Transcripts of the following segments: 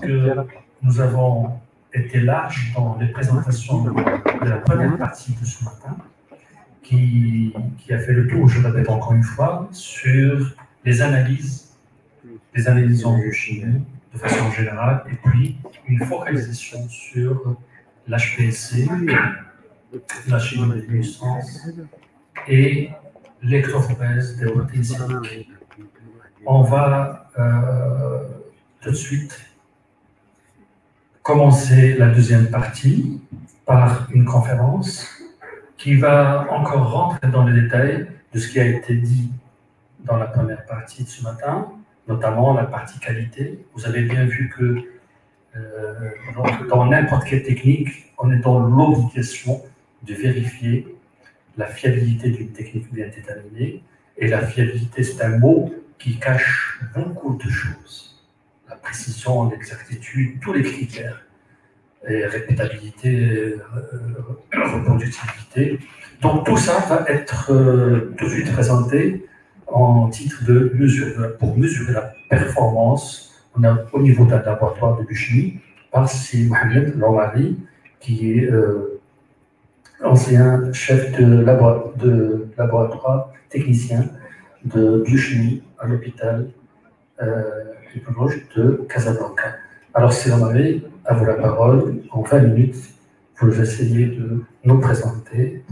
que nous avons été larges dans les présentations de la première partie de ce matin, qui a fait le tour, je répète encore une fois, sur les analyses en biochimie de façon générale, et puis une focalisation sur l'HPLC, la chimie de luminescence et l'électrophorèse des protéines cycliques. On va tout de suite commencer la deuxième partie par une conférence qui va encore rentrer dans les détails de ce qui a été dit dans la première partie de ce matin, notamment la partie qualité. Vous avez bien vu que dans n'importe quelle technique, on est dans l'obligation de vérifier la fiabilité d'une technique bien déterminée. Et la fiabilité, c'est un mot qui cache beaucoup de choses. La précision, l'exactitude, tous les critères. Et répétabilité, reproductibilité. Donc tout ça va être tout de suite présenté en titre de mesure, pour mesurer la performance au niveau d'un laboratoire de biochimie par C. Mohamed Lomari, qui est ancien chef de laboratoire technicien de biochimie à l'hôpital de Casablanca. Alors, C. Lomari, à vous la parole. En 20 minutes, vous essayez de nous présenter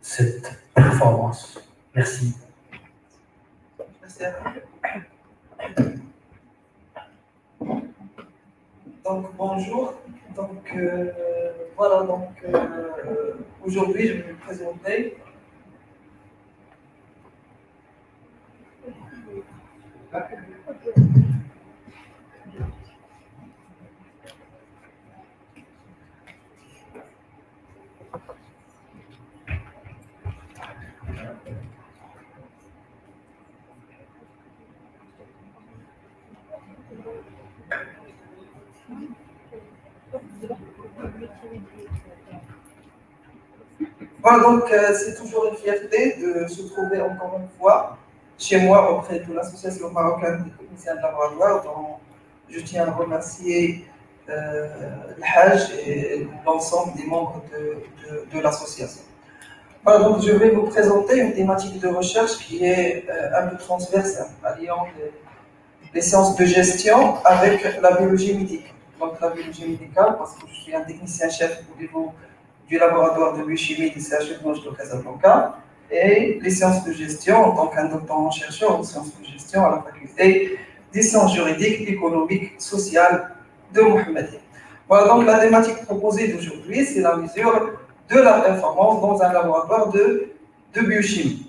cette performance. Merci. Merci à vous. Donc, bonjour. Donc, voilà, aujourd'hui, je vais vous présenter voilà, donc c'est toujours une fierté de se trouver encore une fois chez moi auprès de l'Association marocaine des techniciens de laboratoire, dont je tiens à remercier le Hajj et l'ensemble des membres de l'association. Voilà, donc je vais vous présenter une thématique de recherche qui est un peu transversale, alliant les sciences de gestion avec la biologie médicale. Donc la biologie médicale, parce que je suis un technicien-chef au niveau du laboratoire de biochimie du CHU de Casablanca, et les sciences de gestion en tant qu'un doctorant chercheur en sciences de gestion à la faculté des sciences juridiques, économiques, sociales de Mohammedia. Voilà, donc la thématique proposée d'aujourd'hui, c'est la mesure de la performance dans un laboratoire de biochimie.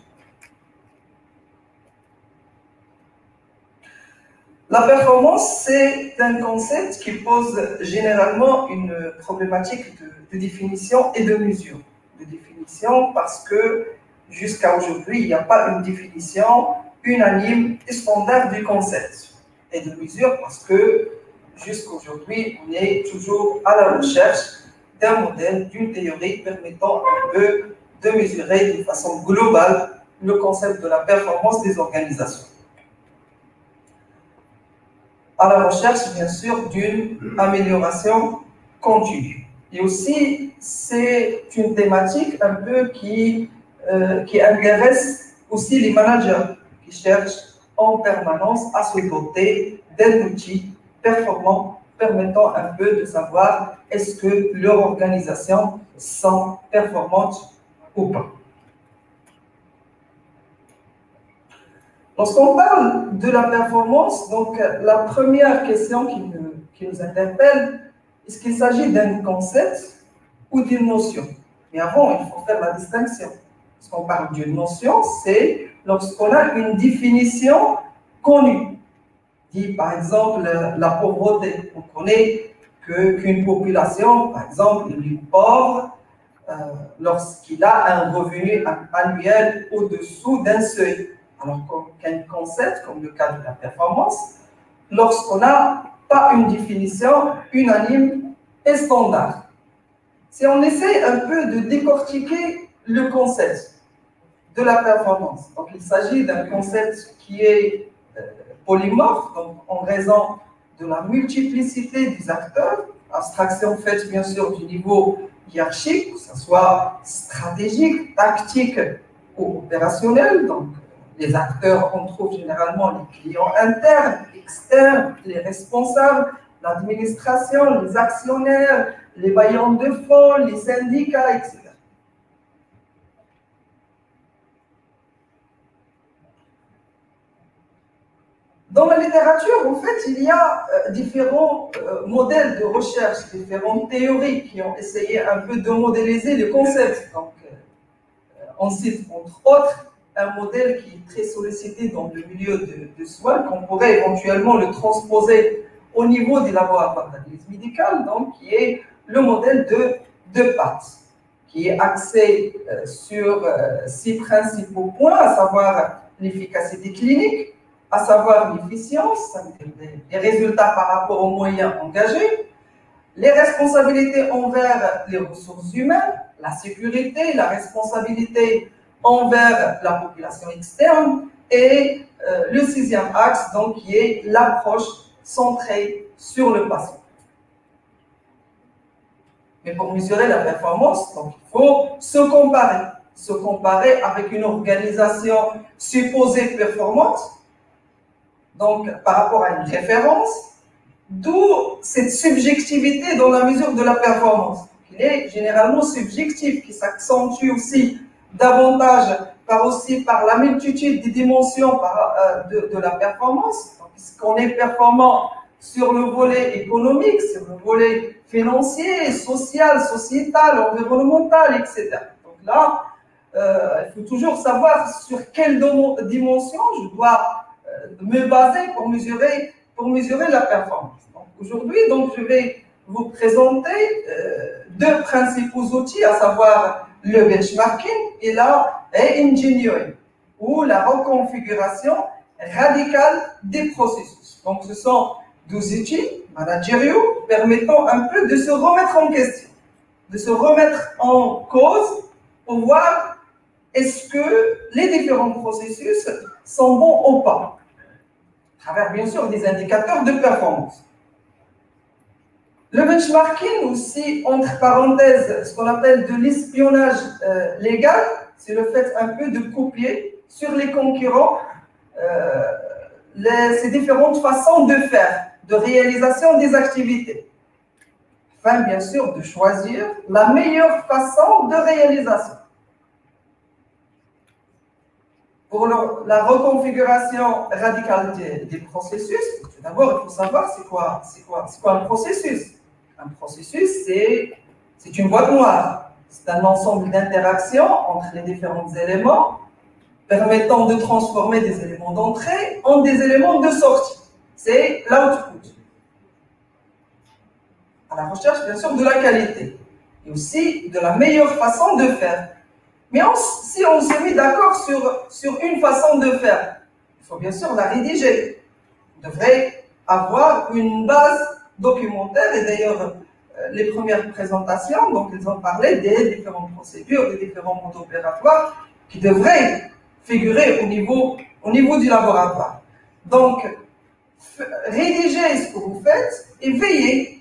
La performance, c'est un concept qui pose généralement une problématique de définition et de mesure. De définition parce que jusqu'à aujourd'hui, il n'y a pas une définition unanime et standard du concept. Et de mesure parce que jusqu'à aujourd'hui, on est toujours à la recherche d'un modèle, d'une théorie permettant un peu de mesurer de façon globale le concept de la performance des organisations. À la recherche, bien sûr, d'une amélioration continue. Et aussi, c'est une thématique un peu qui intéresse aussi les managers qui cherchent en permanence à se doter d'un outil performant permettant un peu de savoir est-ce que leur organisation sont performantes ou pas. Lorsqu'on parle de la performance, donc la première question qui nous interpelle, est-ce qu'il s'agit d'un concept ou d'une notion? Mais avant, il faut faire la distinction. Lorsqu'on parle d'une notion, c'est lorsqu'on a une définition connue. Dit par exemple la pauvreté. On connaît qu'une population, par exemple, est pauvre lorsqu'il a un revenu annuel au-dessous d'un seuil. Alors qu'un concept, comme le cas de la performance, lorsqu'on n'a pas une définition unanime et standard. Si on essaie un peu de décortiquer le concept de la performance, donc il s'agit d'un concept qui est polymorphe, donc en raison de la multiplicité des acteurs, abstraction faite bien sûr du niveau hiérarchique, que ce soit stratégique, tactique ou opérationnel. Donc, les acteurs, on trouve généralement les clients internes, externes, les responsables, l'administration, les actionnaires, les bailleurs de fonds, les syndicats, etc. Dans la littérature, en fait, il y a différents modèles de recherche, différentes théories qui ont essayé un peu de modéliser le concept. Donc, on cite entre autres un modèle qui est très sollicité dans le milieu de soins, qu'on pourrait éventuellement le transposer au niveau des laboratoires d'analyse médicale, donc qui est le modèle de PAT, qui est axé sur 6 principaux points, à savoir l'efficacité clinique, à savoir l'efficience, les résultats par rapport aux moyens engagés, les responsabilités envers les ressources humaines, la sécurité, la responsabilité envers la population externe, et le 6e axe, donc, qui est l'approche centrée sur le patient. Mais pour mesurer la performance, donc, il faut se comparer avec une organisation supposée performante, donc par rapport à une référence, d'où cette subjectivité dans la mesure de la performance. Il est généralement subjectif, qui s'accentue aussi davantage par la multitude des dimensions de la performance. Puisqu'on est performant sur le volet économique, sur le volet financier, social, sociétal, environnemental, etc. Donc là, il faut toujours savoir sur quelle dimension je dois me baser pour mesurer la performance. Aujourd'hui, je vais vous présenter 2 principaux outils, à savoir le benchmarking et la engineering, ou la reconfiguration radicale des processus. Donc, ce sont 12 outils managériaux permettant un peu de se remettre en question, de se remettre en cause pour voir est-ce que les différents processus sont bons ou pas, à travers bien sûr des indicateurs de performance. Le benchmarking, aussi, entre parenthèses, ce qu'on appelle de l'espionnage légal, c'est le fait un peu de copier sur les concurrents ces différentes façons de faire, de réalisation des activités, afin bien sûr de choisir la meilleure façon de réalisation. Pour la reconfiguration radicale des processus, tout d'abord, il faut savoir c'est quoi un processus. Un processus, c'est une boîte noire. C'est un ensemble d'interactions entre les différents éléments permettant de transformer des éléments d'entrée en des éléments de sortie. C'est l'output. À la recherche, bien sûr, de la qualité et aussi de la meilleure façon de faire. Mais si on s'est mis d'accord sur une façon de faire, il faut bien sûr la rédiger. On devrait avoir une base documentaire, et d'ailleurs, les premières présentations, donc ils ont parlé des différentes procédures, des différents modes opératoires qui devraient figurer au niveau du laboratoire. Donc, rédigez ce que vous faites et veillez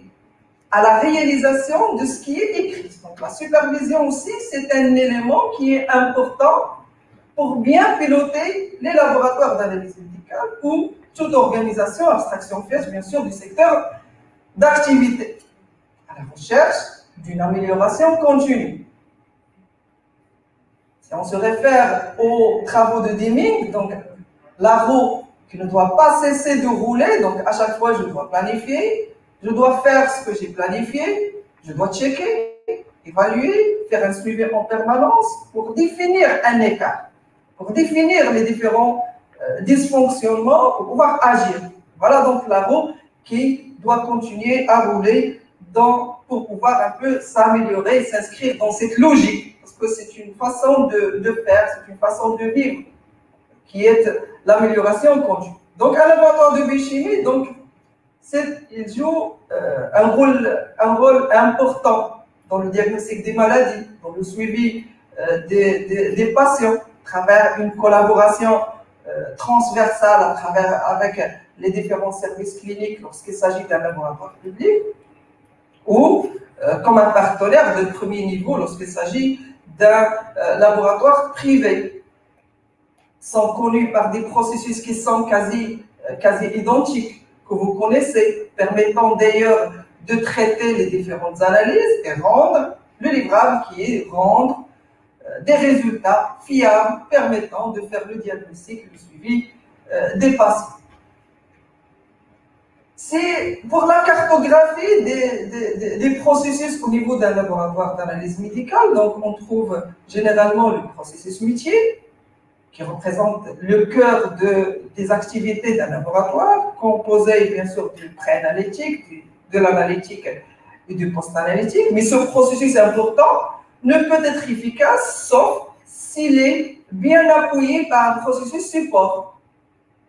à la réalisation de ce qui est écrit. Donc, la supervision aussi, c'est un élément qui est important pour bien piloter les laboratoires d'analyse médicale ou toute organisation, abstraction faite, bien sûr, du secteur d'activité, à la recherche d'une amélioration continue. Si on se réfère aux travaux de Deming, donc la roue qui ne doit pas cesser de rouler, donc à chaque fois je dois planifier, je dois faire ce que j'ai planifié, je dois checker, évaluer, faire un suivi en permanence pour définir un écart, pour définir les différents dysfonctionnements, pour pouvoir agir. Voilà donc la roue qui doit continuer à rouler pour pouvoir un peu s'améliorer et s'inscrire dans cette logique, parce que c'est une façon de faire, c'est une façon de vivre, qui est l'amélioration continue. Donc un laboratoire de biochimie, donc, il joue un rôle important dans le diagnostic des maladies, dans le suivi des patients, à travers une collaboration transversale, avec les différents services cliniques lorsqu'il s'agit d'un laboratoire public, ou comme un partenaire de premier niveau lorsqu'il s'agit d'un laboratoire privé. Sont connus par des processus qui sont quasi identiques, que vous connaissez, permettant d'ailleurs de traiter les différentes analyses et rendre le livrable qui est rendre des résultats fiables permettant de faire le diagnostic et le suivi des patients. C'est pour la cartographie des processus au niveau d'un laboratoire d'analyse médicale. Donc, on trouve généralement le processus métier, qui représente le cœur des activités d'un laboratoire, composé bien sûr du pré-analytique, de l'analytique et du post-analytique. Mais ce processus important ne peut être efficace sauf s'il est bien appuyé par un processus support.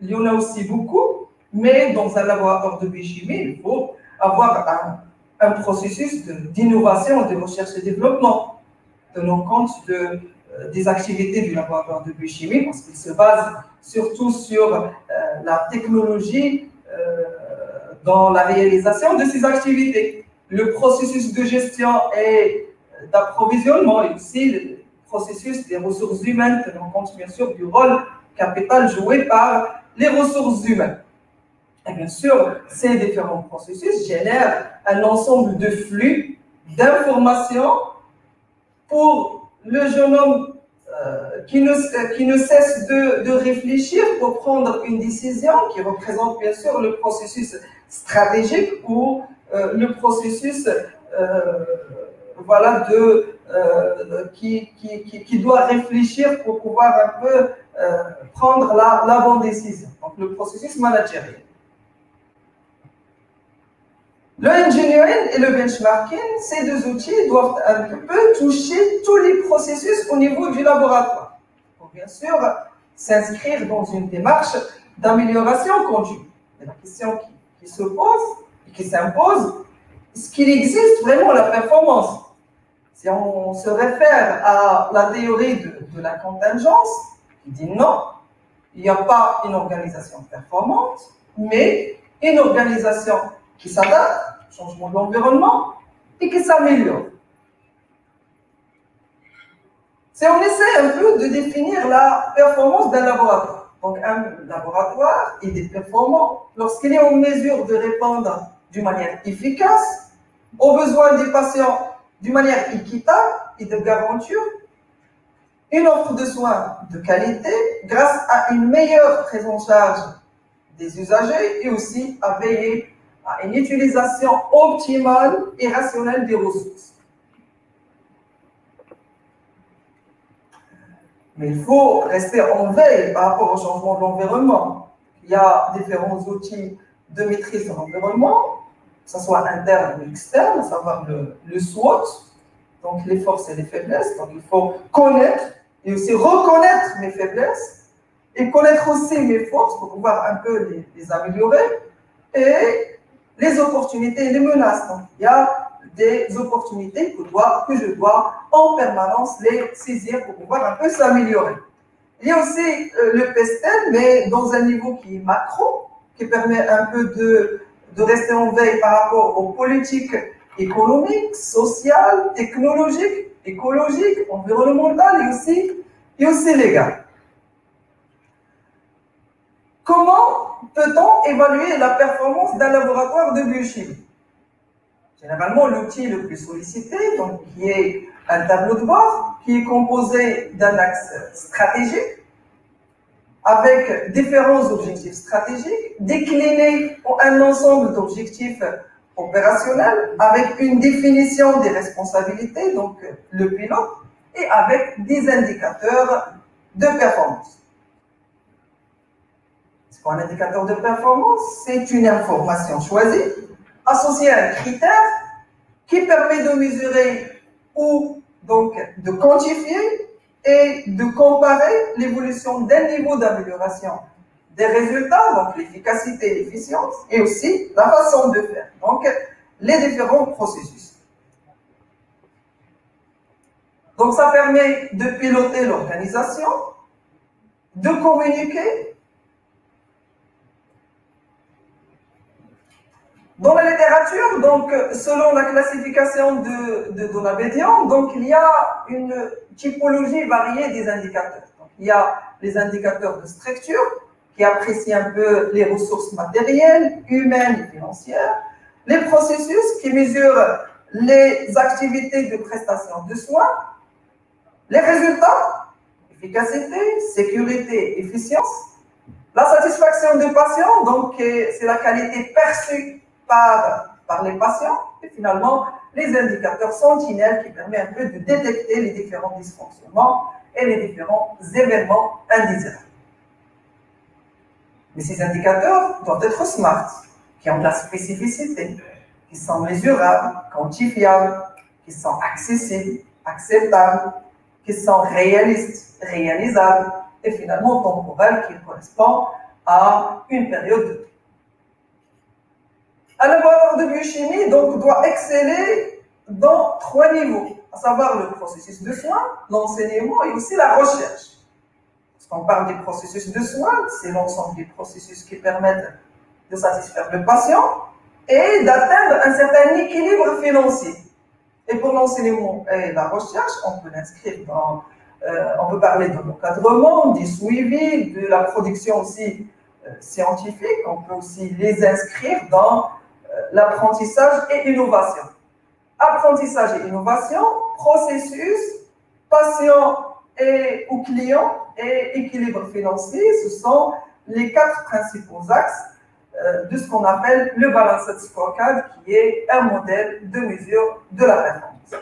Il y en a aussi beaucoup, mais dans un laboratoire de biochimie, il faut avoir un processus d'innovation, de recherche et développement, tenant compte des activités du laboratoire de biochimie, parce qu'il se base surtout sur la technologie dans la réalisation de ces activités. Le processus de gestion et d'approvisionnement et aussi le processus des ressources humaines, tenant compte bien sûr du rôle capital joué par les ressources humaines. Et bien sûr, ces différents processus génèrent un ensemble de flux d'informations pour le jeune homme qui ne cesse de réfléchir pour prendre une décision qui représente bien sûr le processus stratégique ou le processus voilà, qui doit réfléchir pour pouvoir un peu prendre la bonne décision. Donc le processus managérial. Le engineering et le benchmarking, ces deux outils doivent un peu toucher tous les processus au niveau du laboratoire. Pour bien sûr s'inscrire dans une démarche d'amélioration continue. Et la question qui se pose et qui s'impose, est-ce qu'il existe vraiment la performance? Si on se réfère à la théorie de la contingence, qui dit non, il n'y a pas une organisation performante, mais une organisation qui s'adapte au changement de l'environnement et qui s'améliore. Si on essaie un peu de définir la performance d'un laboratoire, donc un laboratoire est performant lorsqu'il est en mesure de répondre d'une manière efficace aux besoins des patients d'une manière équitable et de garantir une offre de soins de qualité grâce à une meilleure prise en charge des usagers et aussi à veiller à une utilisation optimale et rationnelle des ressources. Mais il faut rester en veille par rapport au changement de l'environnement. Il y a différents outils de maîtrise de l'environnement, que ce soit interne ou externe, à savoir le SWOT, donc les forces et les faiblesses. Donc il faut connaître et aussi reconnaître mes faiblesses et connaître aussi mes forces pour pouvoir un peu les améliorer, et les opportunités et les menaces. Donc il y a des opportunités que je dois en permanence les saisir pour pouvoir un peu s'améliorer. Il y a aussi le PESTEL, mais dans un niveau qui est macro, qui permet un peu de rester en veille par rapport aux politiques économiques, sociales, technologiques, écologiques, environnementales et aussi légales. Comment peut-on évaluer la performance d'un laboratoire de biochimie? Généralement, l'outil le plus sollicité, donc, qui est un tableau de bord, qui est composé d'un axe stratégique, avec différents objectifs stratégiques, déclinés en un ensemble d'objectifs opérationnels, avec une définition des responsabilités, donc le pilote, et avec des indicateurs de performance. C'est quoi un indicateur de performance? C'est une information choisie, associée à un critère qui permet de mesurer ou donc de quantifier et de comparer l'évolution d'un niveau d'amélioration des résultats, donc l'efficacité et l'efficience, et aussi la façon de faire, donc les différents processus. Donc ça permet de piloter l'organisation, de communiquer Dans la littérature, donc, selon la classification de Donabédian, donc, il y a une typologie variée des indicateurs. Donc, il y a les indicateurs de structure, qui apprécient un peu les ressources matérielles, humaines et financières, les processus qui mesurent les activités de prestation de soins, les résultats, efficacité, sécurité, efficience, la satisfaction du patient, donc c'est la qualité perçue par les patients, et finalement les indicateurs sentinelles qui permettent un peu de détecter les différents dysfonctionnements et les différents événements indésirables. Mais ces indicateurs doivent être smart, qui ont de la spécificité, qui sont mesurables, quantifiables, qui sont accessibles, acceptables, qui sont réalistes, réalisables, et finalement temporels, qui correspondent à une période de temps. Un laboratoire de biochimie donc, doit exceller dans 3 niveaux, à savoir le processus de soins, l'enseignement et aussi la recherche. Quand on parle des processus de soins, c'est l'ensemble des processus qui permettent de satisfaire le patient et d'atteindre un certain équilibre financier. Et pour l'enseignement et la recherche, on peut l'inscrire dans, on peut parler de l'encadrement, des suivis, de la production aussi scientifique, on peut aussi les inscrire dans l'apprentissage et innovation. Apprentissage et innovation, processus, patient ou client et équilibre financier, ce sont les 4 principaux axes de ce qu'on appelle le Balanced Scorecard, qui est un modèle de mesure de la performance.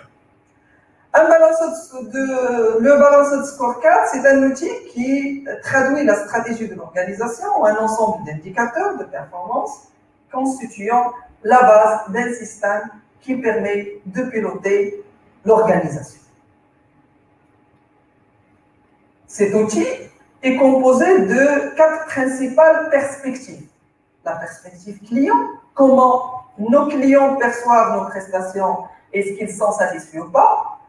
Le Balanced Scorecard, c'est un outil qui traduit la stratégie de l'organisation en un ensemble d'indicateurs de performance constituant la base d'un système qui permet de piloter l'organisation. Cet outil est composé de 4 principales perspectives. La perspective client, comment nos clients perçoivent nos prestations, est-ce qu'ils sont satisfaits ou pas.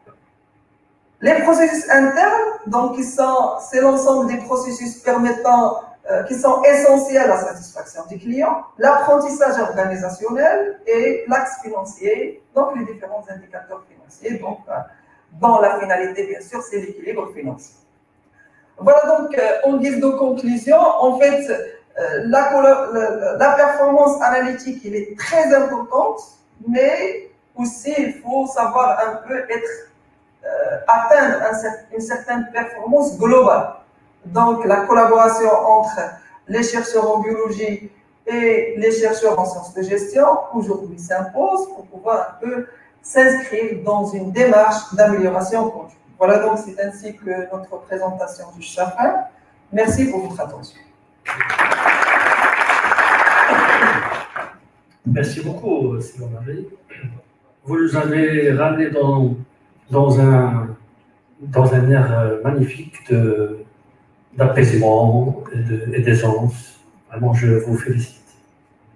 Les processus internes, donc c'est l'ensemble des processus permettant, qui sont essentiels à la satisfaction du client, l'apprentissage organisationnel et l'axe financier, donc les différents indicateurs financiers, donc dans la finalité, bien sûr, c'est l'équilibre financier. Voilà donc, en guise de conclusion, en fait, la performance analytique, elle est très importante, mais aussi il faut savoir un peu atteindre une certaine performance globale. Donc la collaboration entre les chercheurs en biologie et les chercheurs en sciences de gestion aujourd'hui s'impose pour pouvoir un peu s'inscrire dans une démarche d'amélioration continue. Voilà donc c'est ainsi que notre présentation touche sa fin. Merci pour votre attention. Merci beaucoup, Sylvain Marie. Vous nous avez ramené dans un air magnifique d'apaisement et d'aisance. Vraiment, je vous félicite.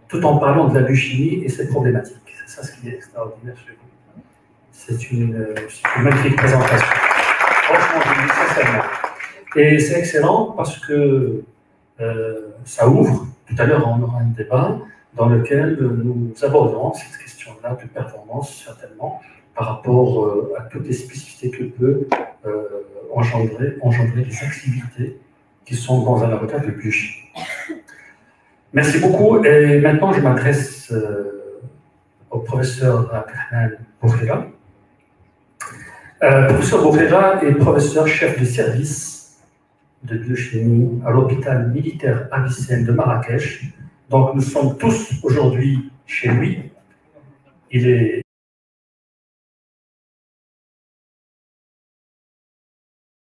Tout en parlant de la biochimie et ses problématiques. C'est ça ce qui est extraordinaire chez vous. C'est une magnifique présentation. Franchement, je vous dis sincèrement. Et c'est excellent parce que ça ouvre. Tout à l'heure, on aura un débat dans lequel nous abordons cette question-là de performance, certainement, par rapport à toutes les spécificités que peut engendrer les activités qui sont dans un laboratoire de biochimie. Merci beaucoup. Et maintenant, je m'adresse au professeur Abdelrahman Boukhira. Professeur Boukhira est professeur chef de service de biochimie à l'hôpital militaire Avicenne de Marrakech. Donc, nous sommes tous aujourd'hui chez lui. Il est